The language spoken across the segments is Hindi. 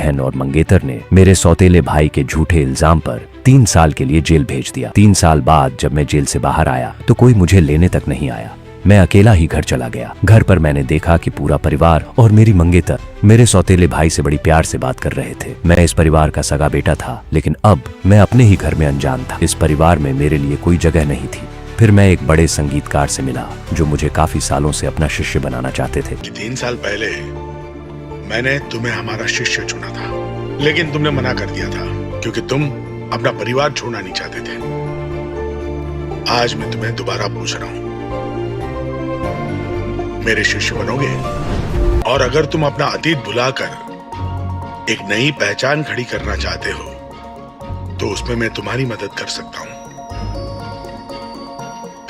बहन और मंगेतर ने मेरे सौतेले भाई के झूठे इल्जाम पर 3 साल के लिए जेल भेज दिया। 3 साल बाद जब मैं जेल से बाहर आया तो कोई मुझे लेने तक नहीं आया। मैं अकेला ही घर चला गया। घर पर मैंने देखा कि पूरा परिवार और मेरी मंगेतर मेरे सौतेले भाई से बड़ी प्यार से बात कर रहे थे। मैं इस परिवार का सगा बेटा था, लेकिन अब मैं अपने ही घर में अनजान था। इस परिवार में मेरे लिए कोई जगह नहीं थी। फिर मैं एक बड़े संगीतकार से मिला जो मुझे काफी सालों से अपना शिष्य बनाना चाहते थे। 3 साल पहले मैंने तुम्हें हमारा शिष्य चुना था, लेकिन तुमने मना कर दिया था क्योंकि तुम अपना परिवार छोड़ना नहीं चाहते थे। आज मैं तुम्हें दोबारा पूछ रहा हूं, मेरे शिष्य बनोगे? और अगर तुम अपना अतीत भुलाकर एक नई पहचान खड़ी करना चाहते हो तो उसमें मैं तुम्हारी मदद कर सकता हूं।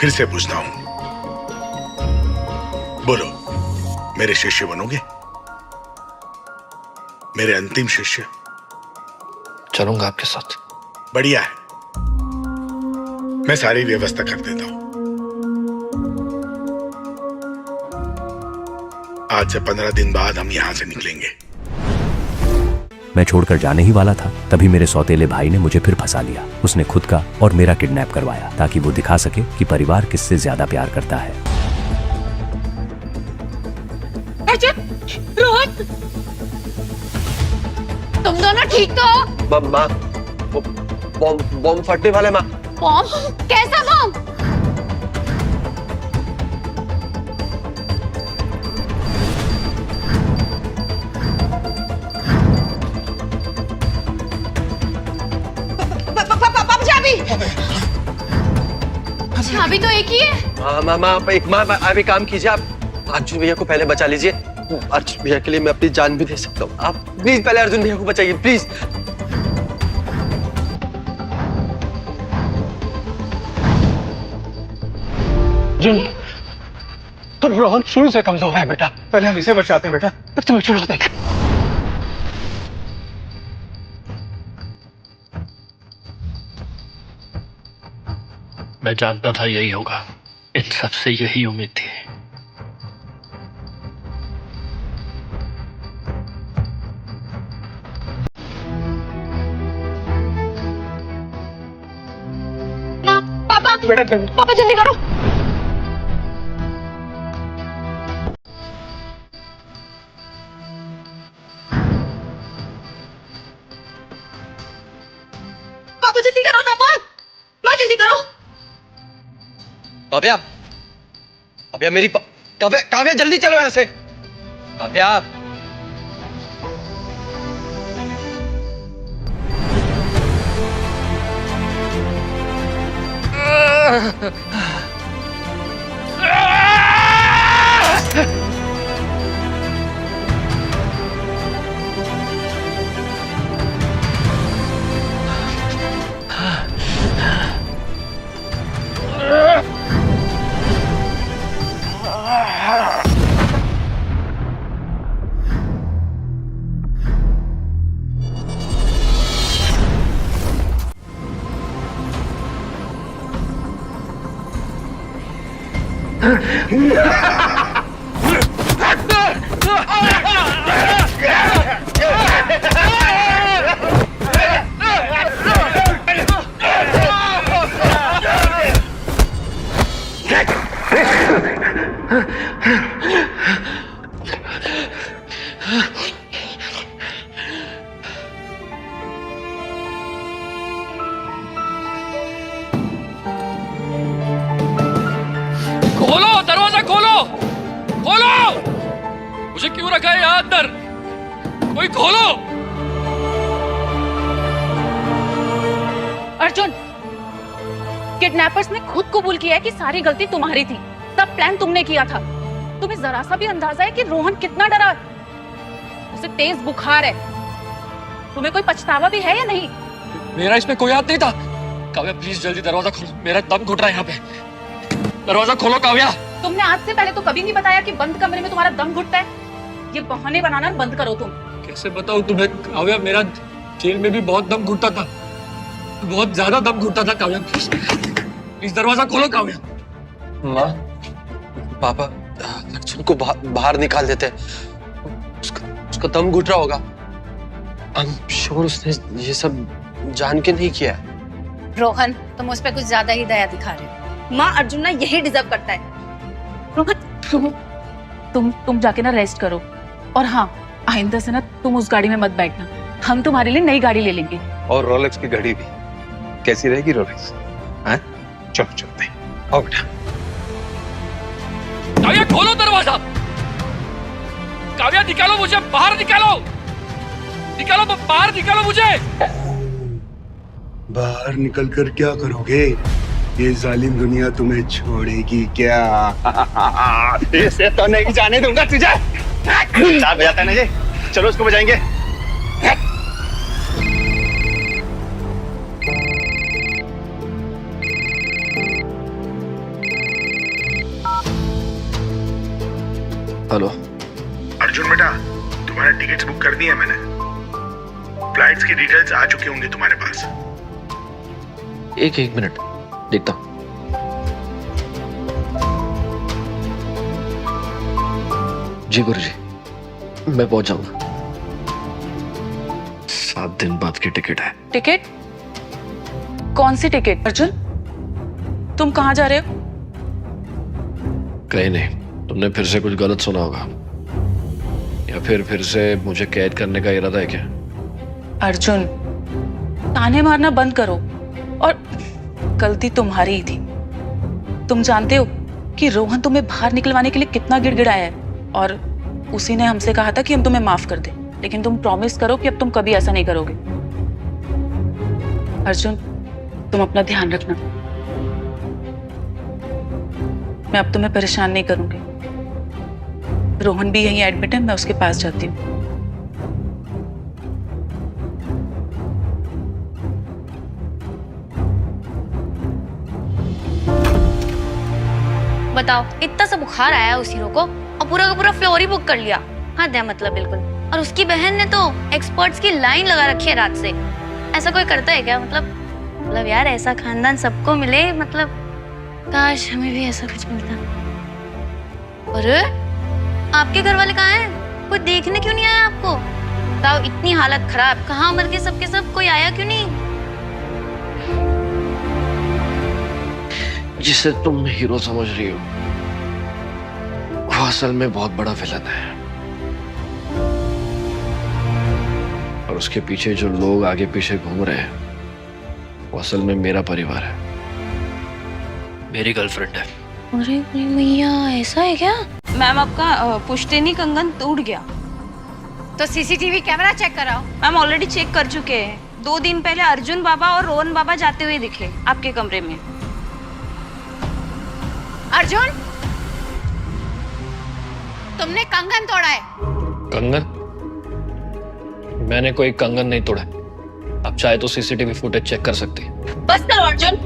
फिर से पूछता हूं, बोलो, मेरे शिष्य बनोगे? मेरे अंतिम शिष्य। चलूंगा आपके साथ। बढ़िया है, मैं सारी व्यवस्था कर देता हूं। आज से 15 दिन बाद हम यहां से निकलेंगे। मैं छोड़कर जाने ही वाला था, तभी मेरे सौतेले भाई ने मुझे फिर फंसा लिया। उसने खुद का और मेरा किडनैप करवाया ताकि वो दिखा सके कि परिवार किससे ज्यादा प्यार करता है। रोहन, तुम दोनों ठीक तो हो? माँ, बॉम्ब फटने वाला है माँ। बॉम्ब? कैसा बॉम्ब? चाबी तो एक ही है। माँ, आप एक काम कीजिए, आप अर्जुन भैया को पहले बचा लीजिए। अर्जुन भैया के लिए मैं अपनी जान भी दे सकता हूँ। आप प्लीज पहले अर्जुन भैया को बचाइए, प्लीज। अर्जुन, तो रोहन शुरू से कमजोर है बेटा। पहले हम इसे बचाते हैं बेटा, फिर तुम्हें छुड़ाते हैं। मैं जानता था यही होगा। इन सबसे यही उम्मीद थी। पापा, पापा जल्दी करो। पापा जल्दी करो ना, माँ जल्दी करो। काव्या, काव्या मेरी काव्या, काव्या जल्दी चलो यहाँ से। काव्या, खोलो, दरवाजा खोलो, खोलो। मुझे क्यों रखा है यहाँ अंदर? कोई खोलो। अर्जुन, किडनैपर्स ने खुद कबूल किया है कि सारी गलती तुम्हारी थी। सब प्लान तुमने किया था। तुम्हें जरा सा भी अंदाजा है कि रोहन कितना डरा है? उसे तेज बुखार है। तुम्हें कोई पछतावा भी है या नहीं? मेरा इसमें कोई हाथ नहीं था। काव्या प्लीज जल्दी दरवाजा खोलो, मेरा दम घुट रहा है यहाँ पे। दरवाजा खोलो काव्या। तुमने आज से पहले तो कभी नहीं बताया कि बंद कमरे में तुम्हारा दम घुटता है। ये बहाने बनाना बंद करो तुम। कैसे बताऊं तुम्हें काव्या, मेरा जेल में भी बहुत दम घुटता था, बहुत ज्यादा दम घुटता था। काव्या प्लीज दरवाजा खोलो काव्या। माँ, पापा अर्जुन को बाहर निकाल देते हैं। उसका दम घुट रहा होगा। श्योर उसने ये सब जान के नहीं किया है। रोहन, तुम उस पर कुछ ज्यादा ही दया दिखा रहे हो। माँ, अर्जुन ना यही डिजर्व करता है। रोहन, तुम जाके ना रेस्ट करो। और हाँ, आइंदा से ना तुम उस गाड़ी में मत बैठना। हम तुम्हारे लिए नई गाड़ी ले लेंगे। और रोलेक्स की घड़ी भी। कैसी रहेगी रोलेक्स? हाँ? चलो चलते हैं। आओ बेटा। काव्या खोलो दरवाजा। काव्या निकालो मुझे बाहर, निकालो निकालो बाहर, निकालो मुझे। बाहर निकल कर क्या करोगे? ये जालिम दुनिया तुम्हें छोड़ेगी क्या? इसे तो नहीं जाने दूंगा तुझे। साथ बजाता है ना ये। चलो उसको बजाएंगे। हेलो अर्जुन बेटा, तुम्हारे टिकट्स बुक कर दिए मैंने। फ्लाइट्स की डिटेल्स आ चुकी होंगी तुम्हारे पास। एक मिनट देखता हूँ। जी गुरुजी, मैं पहुंच जाऊंगा। 7 दिन बाद की टिकट है। टिकट? कौन सी टिकट अर्जुन? तुम कहाँ जा रहे हो? कहीं नहीं, तुमने फिर से कुछ गलत सुना होगा, या फिर से मुझे कैद करने का इरादा है क्या? अर्जुन, ताने मारना बंद करो। और गलती तुम्हारी ही थी। तुम जानते हो कि रोहन तुम्हें बाहर निकलवाने के लिए कितना गिड़गिड़ाया है, और उसी ने हमसे कहा था कि हम तुम्हें माफ कर दें। लेकिन तुम प्रॉमिस करो कि अब तुम कभी ऐसा नहीं करोगे। अर्जुन, तुम अपना ध्यान रखना। मैं अब तुम्हें परेशान नहीं करूंगी। रोहन भी यहीं एडमिट है, मैं उसके पास जाती हूँ। बताओ, इतना सा बुखार आया उस हीरो को और पूरा का पूरा फ्लोर ही बुक कर लिया। हाँ दे मतलब बिल्कुल। और उसकी बहन ने तो एक्सपर्ट्स की लाइन लगा रखी है रात से। ऐसा कोई करता है क्या? मतलब यार, ऐसा खानदान सबको मिले, मतलब काश हमें भी ऐसा कुछ मिलता। अरे आपके घर वाले कहाँ हैं? कोई देखने क्यों नहीं आया आपको? बताओ, इतनी हालत खराब, कहाँ मर गए सबके सब? कोई आया क्यों नहीं? जिसे तुम हीरो समझ रही हो, वो असल में बहुत बड़ा विलन है। और उसके पीछे जो लोग आगे पीछे घूम रहे हैं, वो असल में मेरा परिवार है, मेरी गर्लफ्रेंड है। अरे मैया, ऐसा है क्या? मैम, आपका पुश्तैनी कंगन टूट गया। तो सीसीटीवी कैमरा चेक कराओ। मैम ऑलरेडी चेक कर चुके हैं। 2 दिन पहले अर्जुन बाबा और रोहन बाबा जाते हुए दिखे आपके कमरे में। अर्जुन, तुमने कंगन तोड़ा है। कंगन? मैंने कोई कंगन नहीं तोड़ा। आप चाहे तो सीसीटीवी फुटेज चेक कर सकते हैं। बस करो अर्जुन,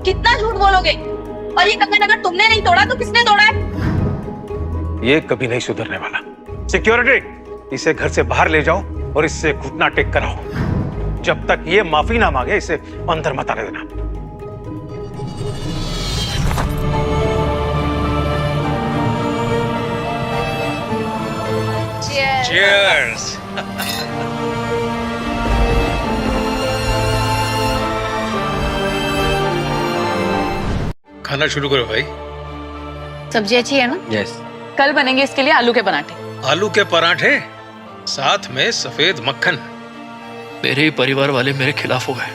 कितना झूठ बोलोगे? और ये कंगन अगर तुमने नहीं तोड़ा तो किसने तोड़ा है? ये कभी नहीं सुधरने वाला। सिक्योरिटी, इसे घर से बाहर ले जाओ और इससे घुटना टेक कराओ। जब तक ये माफी ना मांगे, इसे अंदर मत आने देना। Cheers! खाना शुरू करो भाई। सब्जी अच्छी है ना? यस। कल बनेंगे इसके लिए आलू के पराठे। आलू के पराठे, साथ में सफेद मक्खन। मेरे ही परिवार वाले मेरे खिलाफ हो गए,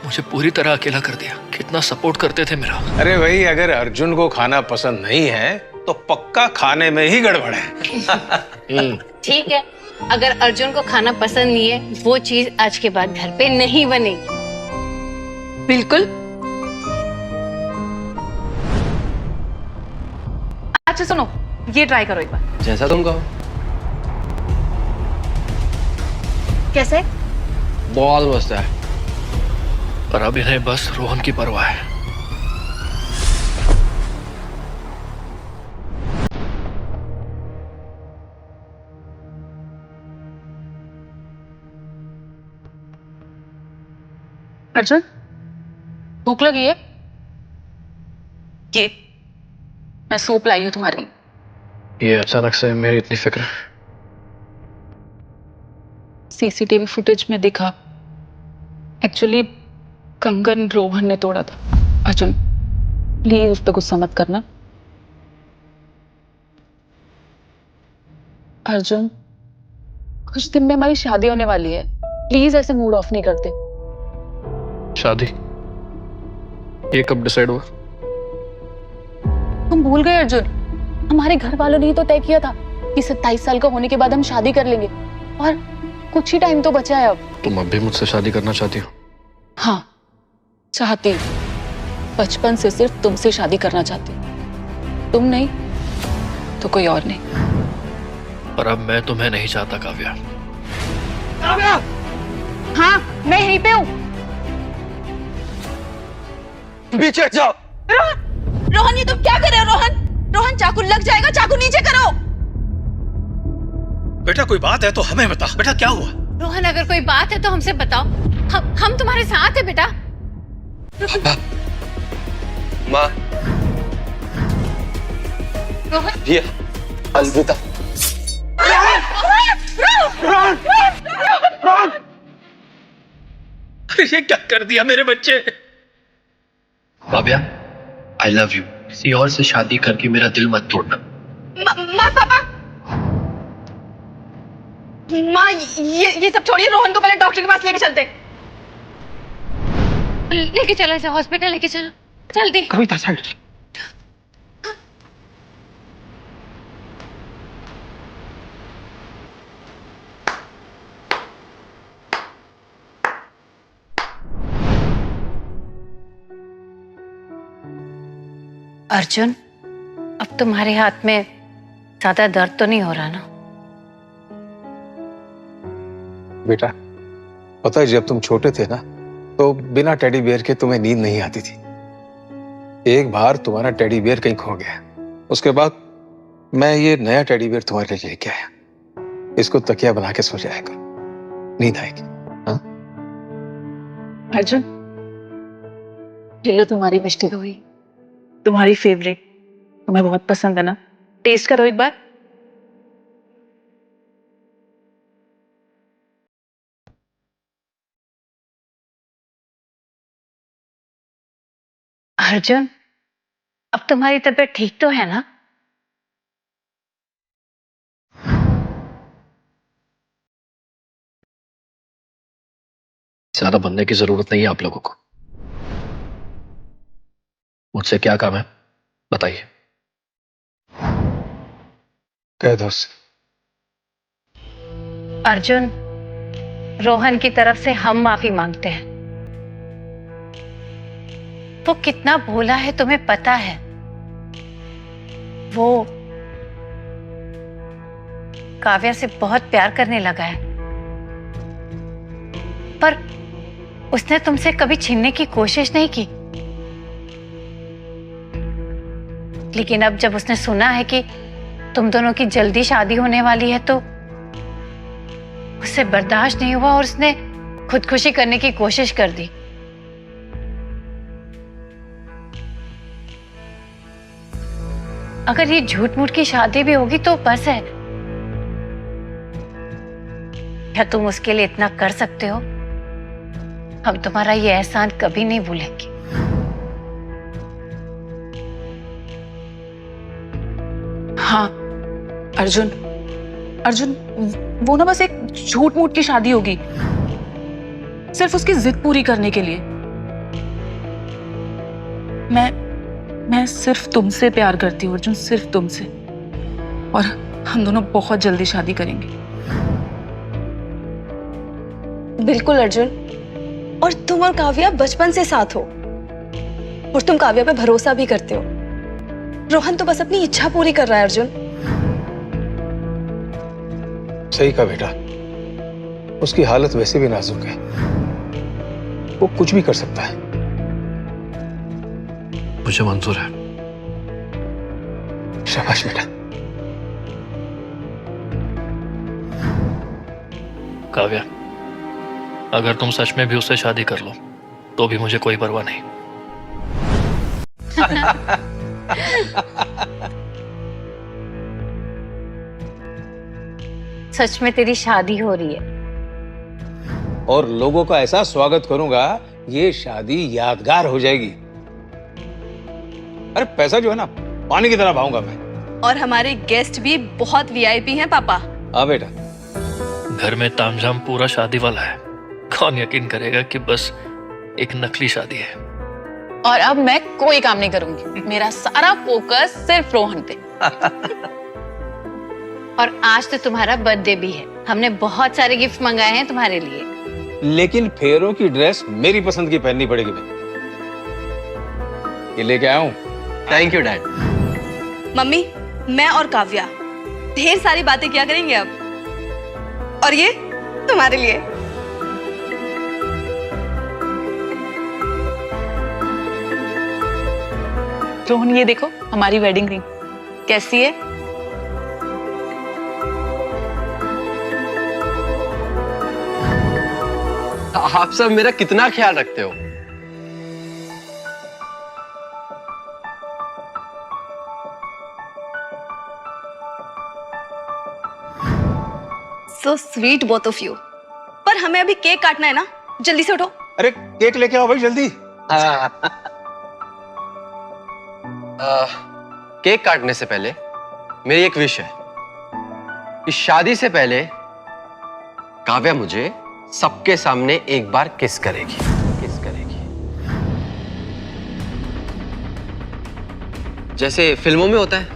मुझे पूरी तरह अकेला कर दिया। कितना सपोर्ट करते थे मेरा। अरे भाई, अगर अर्जुन को खाना पसंद नहीं है तो पक्का खाने में ही गड़बड़ है। ठीक है, अगर अर्जुन को खाना पसंद नहीं है, वो चीज आज के बाद घर पे नहीं बनेगी। बिल्कुल। अच्छा सुनो, ये ट्राई करो एक बार। जैसा तुम कहो। कैसे? बहुत मस्त है। पर अब इन्हें बस रोहन की परवाह है। अर्जुन, भूख लगी है? ये मैं सूप लाई हूं तुम्हारे लिए। ये अचानक से मेरी इतनी फिक्र। सीसीटीवी फुटेज में दिखा। एक्चुअली कंगन रोहन ने तोड़ा था। अर्जुन प्लीज उस पर गुस्सा मत करना। अर्जुन कुछ दिन में हमारी शादी होने वाली है, प्लीज ऐसे मूड ऑफ नहीं करते। शादी ये कब डिसाइड हुआ? तुम भूल गए अर्जुन, हमारे घर वालों ने ही तो तय किया था कि 27 साल का होने के बाद हम शादी कर लेंगे, और कुछ ही टाइम तो बचा है अब। तुम अब भी मुझसे शादी करना चाहती हो? हाँ चाहती हूँ, बचपन से सिर्फ तुमसे शादी करना चाहती हूँ। तुम नहीं तो कोई और नहीं। पर अब मैं तुम्हें नहीं चाहता काव्या। काव्या! हाँ मैं यहीं पे हूँ। पीछे जाओ। रोहन ये तुम क्या कर रहे हो? रोहन रोहन चाकू लग जाएगा, चाकू नीचे करो। बेटा कोई बात है तो हमें बता, बेटा क्या हुआ? रोहन अगर कोई बात है तो हमसे बताओ, हम तुम्हारे साथ है बेटा। माँ रोहन ये अलविदा। ये क्या कर दिया मेरे बच्चे? Kavya I love you. किसी और से शादी करके मेरा दिल मत तोड़ना। माँ ये सब छोड़िए, रोहन को पहले डॉक्टर के पास लेके चलते। लेके चलो इसे हॉस्पिटल, लेके चलो जल्दी। कविता साइड। अर्जुन अब तुम्हारे हाथ में ज्यादा दर्द तो नहीं हो रहा ना? बेटा पता है जब तुम छोटे थे ना तो बिना टेडी बियर के तुम्हें नींद नहीं आती थी। एक बार तुम्हारा टेडी बियर कहीं खो गया, उसके बाद मैं ये नया टेडी बियर तुम्हारे लिए लेके आया। इसको तकिया बना के सो जाया करो, नींद आएगी। हाँ अर्जुन ये लो तुम्हारी मिष्टी दोई, तुम्हारी फेवरेट, तुम्हें बहुत पसंद है ना, टेस्ट करो एक बार। अर्जुन अब तुम्हारी तबीयत ठीक तो है ना? ज्यादा बनने की जरूरत नहीं है आप लोगों को। मुझसे क्या काम है बताइए। कह दो उससे। अर्जुन रोहन की तरफ से हम माफी मांगते हैं। वो कितना भोला है तुम्हें पता है। वो काव्या से बहुत प्यार करने लगा है, पर उसने तुमसे कभी छीनने की कोशिश नहीं की। लेकिन अब जब उसने सुना है कि तुम दोनों की जल्दी शादी होने वाली है तो उससे बर्दाश्त नहीं हुआ और उसने खुदकुशी करने की कोशिश कर दी। अगर ये झूठ मूठ की शादी भी होगी तो बस है। क्या तुम उसके लिए इतना कर सकते हो? हम तुम्हारा ये एहसान कभी नहीं भूलेंगे। हाँ अर्जुन, अर्जुन वो ना बस एक झूठ मूठ की शादी होगी, सिर्फ उसकी जिद पूरी करने के लिए। मैं सिर्फ तुमसे प्यार करती हूँ अर्जुन, सिर्फ तुमसे, और हम दोनों बहुत जल्दी शादी करेंगे। बिल्कुल अर्जुन, और तुम और काव्या बचपन से साथ हो और तुम काव्या पे भरोसा भी करते हो। रोहन तो बस अपनी इच्छा पूरी कर रहा है अर्जुन। सही कहा बेटा, उसकी हालत वैसे भी नाजुक है, वो कुछ भी कर सकता है। मुझे मंजूर है। शाबाश बेटा। काव्या अगर तुम सच में भी उससे शादी कर लो तो भी मुझे कोई परवाह नहीं। सच में तेरी शादी हो रही है और लोगों का ऐसा स्वागत करूंगा, ये शादी यादगार हो जाएगी। अरे पैसा जो है ना, पानी की तरह बहाऊंगा मैं। और हमारे गेस्ट भी बहुत वीआईपी हैं पापा। हाँ बेटा। घर में तामझाम पूरा शादी वाला है। कौन यकीन करेगा कि बस एक नकली शादी है। और अब मैं कोई काम नहीं करूंगी, मेरा सारा फोकस सिर्फ रोहन पे। और आज तो तुम्हारा बर्थडे भी है, हमने बहुत सारे गिफ्ट मंगाए हैं तुम्हारे लिए। लेकिन फेरों की ड्रेस मेरी पसंद की पहननी पड़ेगी मैं। ये लेके आया हूं। Thank you dad. मम्मी, मैं और काव्या ढेर सारी बातें किया करेंगे अब। और ये तुम्हारे लिए। रोहन ये देखो हमारी वेडिंग रिंग कैसी है? आप सब मेरा कितना ख्याल रखते हो। So sweet both of you. पर हमें अभी केक काटना है ना, जल्दी से उठो। अरे केक लेके आओ भाई जल्दी। केक काटने से पहले मेरी एक विश है कि शादी से पहले काव्या मुझे सबके सामने एक बार किस करेगी। किस करेगी जैसे फिल्मों में होता है।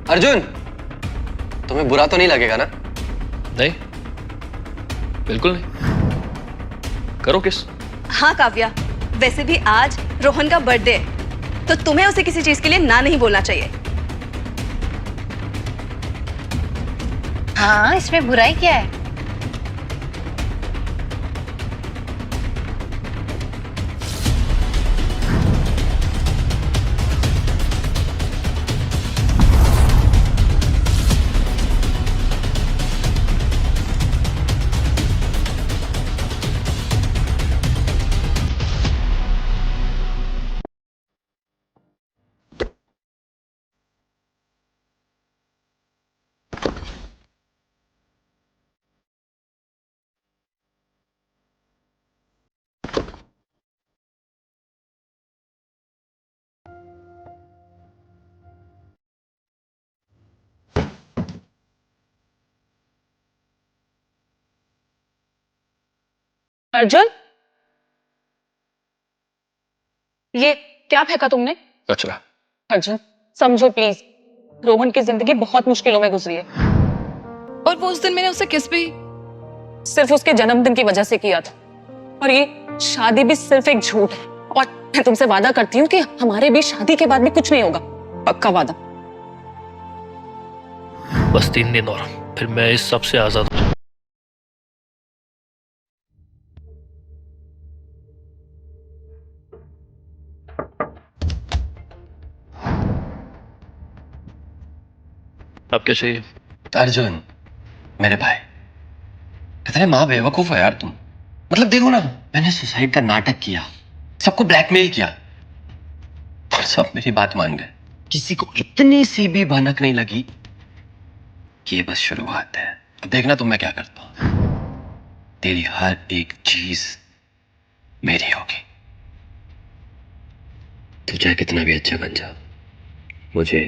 अर्जुन, तुम्हें बुरा तो नहीं लगेगा ना? नहीं, बिल्कुल नहीं। करो किस। हाँ काव्या, वैसे भी आज रोहन का बर्थडे है, तो तुम्हें उसे किसी चीज के लिए ना नहीं बोलना चाहिए। हाँ, इसमें बुराई क्या है? अर्जुन, ये क्या फेंका तुमने? कचरा। अर्जुन समझो प्लीज, रोहन की जिंदगी बहुत मुश्किलों में गुजरी है। और वो उस दिन मैंने उसे किस भी सिर्फ उसके जन्मदिन की वजह से किया था। और ये शादी भी सिर्फ एक झूठ है। और मैं तुमसे वादा करती हूँ कि हमारे बीच शादी के बाद भी कुछ नहीं होगा, पक्का वादा। बस 3 दिन और, फिर मैं इस सब से आजाद हूँ। आप क्या चाहिए? अर्जुन, मेरे भाई, कितने माँ बेवकूफ है यार तुम। मतलब देखो ना, मैंने सुसाइड का नाटक किया, सबको ब्लैकमेल किया, और सब मेरी बात मान गए। किसी को इतनी सी भी भनक नहीं लगी कि ये बस शुरुआत है। अब देखना तुम मैं क्या करता हूं। तेरी हर एक चीज मेरी होगी। तू चाहे कितना भी अच्छा बन जा, मुझे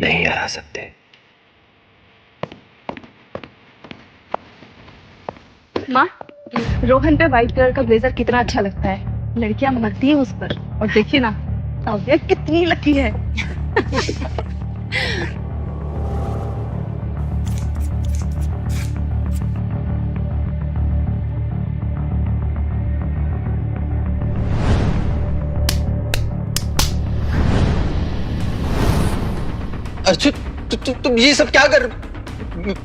नहीं हरा सकते। माँ, रोहन पे व्हाइट कलर का ब्लेजर कितना अच्छा लगता है। लड़कियां मरती हैं उस पर। और देखिए ना, काव्या कितनी लकी है। अर्जुन, तुम ये सब क्या कर?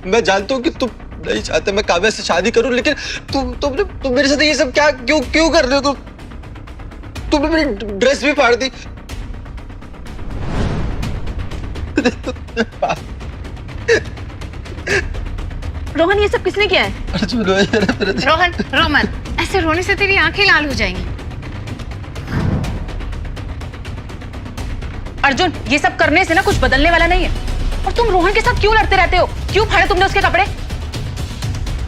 मैं जानता हूँ कि तुम नहीं चाहते मैं काव्या से शादी करूं, लेकिन तुम मेरे साथ ये सब क्या क्यों कर रहे हो? तुमने मेरी ड्रेस भी फाड़ दी। रोहन, ये सब किसने किया है? अर्जुन, रोहन, रोमन, ऐसे रोने से तेरी आंखें लाल हो जाएंगी। अर्जुन, ये सब करने से ना कुछ बदलने वाला नहीं है। और तुम रोहन के साथ क्यों लड़ते रहते हो? क्यों फाड़े तुमने उसके कपड़े?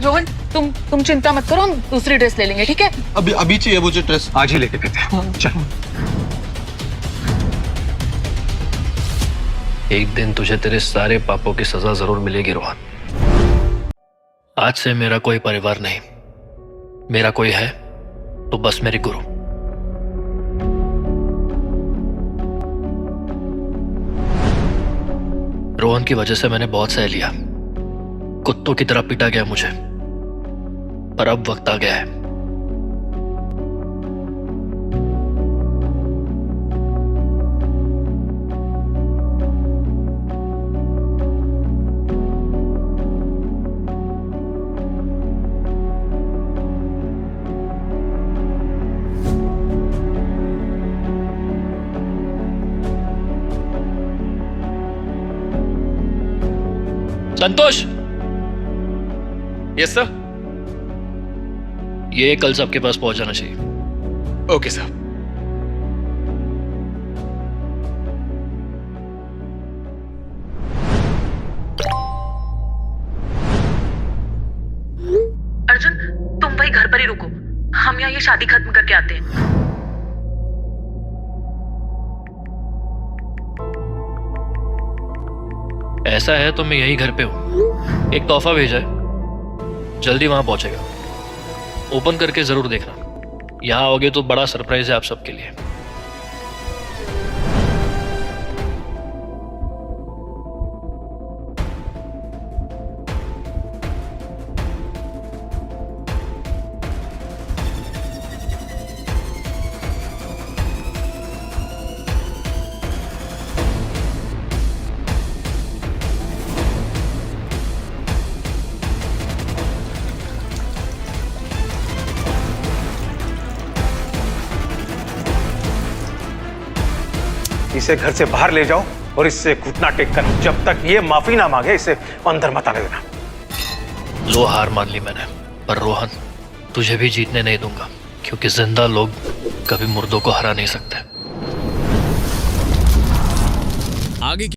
रोहन तुम चिंता मत करो, हम दूसरी ड्रेस ले लेंगे, ठीक है? अभी अभी चाहिए मुझे ड्रेस। आज ही लेके देते हैं। चलो। एक दिन तुझे तेरे सारे पापों की सजा जरूर मिलेगी रोहन। आज से मेरा कोई परिवार नहीं, मेरा कोई है तो बस मेरे गुरु। रोहन की वजह से मैंने बहुत सह लिया, कुत्तों की तरह पीटा गया मुझे, पर अब वक्त आ गया है। संतोष, यस सर। ये कल सबके पास पहुंचाना चाहिए। Okay sir. अर्जुन, तुम भाई घर पर ही रुको, हम यहाँ ये शादी खत्म करके आते हैं। ऐसा है तो मैं यही घर पे हूँ, एक तोहफा भेजा है, जल्दी वहां पहुंचेगा, ओपन करके जरूर देखना। यहाँ आओगे तो बड़ा सरप्राइज है आप सबके लिए। इसे घर से बाहर ले जाओ और इससे घुटना टेक कर, जब तक ये माफी ना मांगे इसे अंदर मत आने देना। लो, हार मान ली मैंने, पर रोहन तुझे भी जीतने नहीं दूंगा, क्योंकि जिंदा लोग कभी मुर्दों को हरा नहीं सकते। आगे